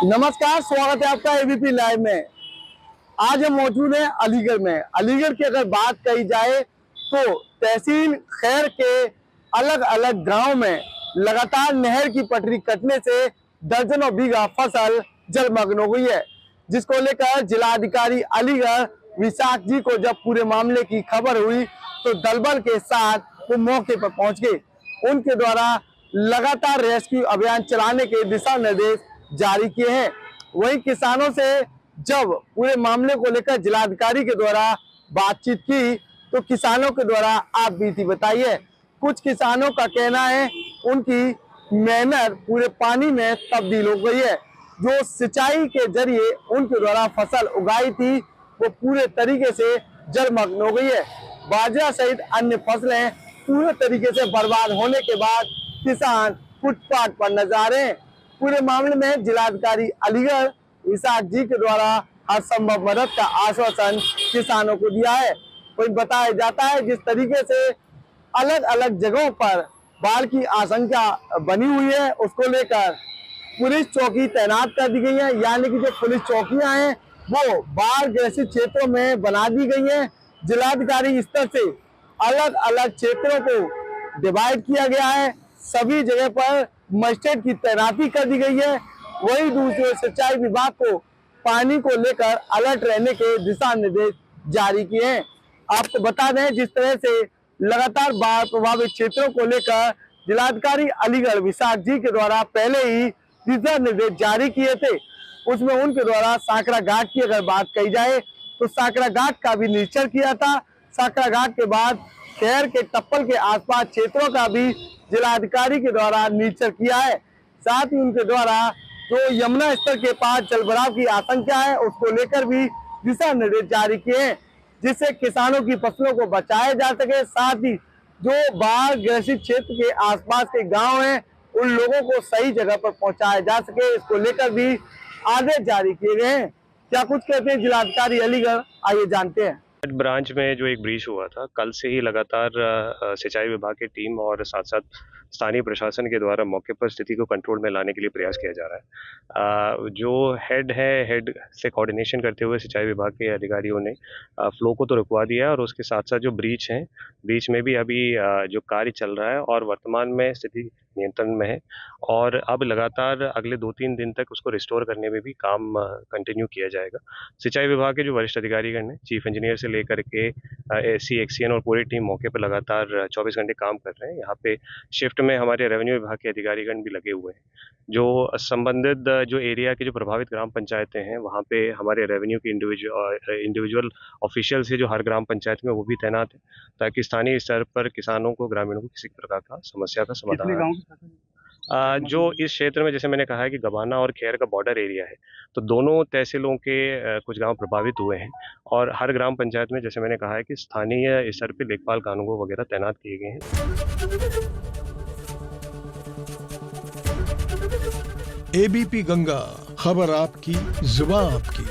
नमस्कार, स्वागत है आपका एबीपी लाइव में। आज हम मौजूद हैं अलीगढ़ में। अलीगढ़ की अगर बात कही जाए तो तहसील खैर के अलग अलग गांव में लगातार नहर की पटरी कटने से दर्जनों बीघा फसल जलमग्न हो गई है, जिसको लेकर जिलाधिकारी अलीगढ़ विशाख जी को जब पूरे मामले की खबर हुई तो दलबल के साथ वो मौके पर पहुंच गए। उनके द्वारा लगातार रेस्क्यू अभियान चलाने के दिशा निर्देश जारी किए हैं। वहीं किसानों से जब पूरे मामले को लेकर जिलाधिकारी के द्वारा बातचीत की तो किसानों के द्वारा आप बीती बताई है। कुछ किसानों का कहना है उनकी मेहनत पूरे पानी में तब्दील हो गई है। जो सिंचाई के जरिए उनके द्वारा फसल उगाई थी वो पूरे तरीके से जलमग्न हो गई है। बाजरा सहित अन्य फसलें पूरे तरीके से बर्बाद होने के बाद किसान फुटपाथ पर नजर आ रहे हैं। पूरे मामले में जिलाधिकारी अलीगढ़ विशाख जी के द्वारा हर संभव मदद का आश्वासन किसानों को दिया है। वही बताया जाता है जिस तरीके से अलग अलग जगहों पर बाढ़ की आशंका बनी हुई है उसको लेकर पुलिस चौकी तैनात कर दी गई है। यानी कि जो पुलिस चौकियां हैं वो बाढ़ ग्रसित क्षेत्रों में बना दी गई हैं। जिलाधिकारी स्तर से अलग अलग क्षेत्रों को डिवाइड किया गया है। सभी जगह पर मजिस्ट्रेट की तैनाती कर दी गई है। वही दूसरे सिंचाई विभाग को पानी को लेकर अलर्ट रहने के दिशा निर्देश जारी किए हैं। आपको बता दें जिस तरह से लगातार बाढ़ प्रभावित क्षेत्रों को लेकर जिलाधिकारी अलीगढ़ विशाख जी के द्वारा पहले ही दिशा निर्देश जारी किए थे, उसमें उनके द्वारा साकरा घाट की अगर बात कही जाए तो साकरा घाट का भी निरीक्षण किया था। साकरा घाट के बाद शहर के टप्पल के आसपास क्षेत्रों का भी जिलाधिकारी के द्वारा निरीक्षण किया है। साथ ही उनके द्वारा जो यमुना स्तर के पास जलभराव की आशंका है उसको लेकर भी दिशा निर्देश जारी किए हैं, जिससे किसानों की फसलों को बचाया जा सके। साथ ही जो बाढ़ ग्रसित क्षेत्र के आसपास के गांव हैं उन लोगों को सही जगह पर पहुंचाया जा सके, इसको लेकर भी आदेश जारी किए गए हैं। क्या कुछ कहते हैं जिलाधिकारी अलीगढ़, आइए जानते हैं। ब्रांच में जो एक ब्रीच हुआ था, कल से ही लगातार सिंचाई विभाग की टीम और साथ साथ स्थानीय प्रशासन के द्वारा मौके पर स्थिति को कंट्रोल में लाने के लिए प्रयास किया जा रहा है। जो हेड से कोऑर्डिनेशन करते हुए सिंचाई विभाग के अधिकारियों ने फ्लो को तो रुकवा दिया है और उसके साथ साथ जो ब्रीच है, ब्रीच में भी अभी जो कार्य चल रहा है और वर्तमान में स्थिति नियंत्रण में है और अब लगातार अगले 2-3 दिन तक उसको रिस्टोर करने में भी काम कंटिन्यू किया जाएगा। सिंचाई विभाग के जो वरिष्ठ अधिकारीगण हैं, चीफ इंजीनियर से लेकर के एससी एक्सीएन और पूरी टीम मौके पर लगातार 24 घंटे काम कर रहे हैं। यहाँ पे शिफ्ट में हमारे रेवेन्यू विभाग के अधिकारीगण भी लगे हुए हैं। जो संबंधित जो एरिया के जो प्रभावित ग्राम पंचायतें हैं वहाँ पे हमारे रेवेन्यू के इंडिविजुअल ऑफिशियल्स है जो हर ग्राम पंचायत में वो भी तैनात है, ताकि स्थानीय स्तर पर किसानों को, ग्रामीणों को किसी प्रकार का समस्या का समाधान। जो इस क्षेत्र में जैसे मैंने कहा है कि गबाना और खैर का बॉर्डर एरिया है, तो दोनों तहसीलों के कुछ गांव प्रभावित हुए हैं और हर ग्राम पंचायत में जैसे मैंने कहा है कि स्थानीय स्तर पे लेखपाल कानूनगो वगैरह तैनात किए गए हैं। एबीपी गंगा, खबर आपकी, जुबान आपकी।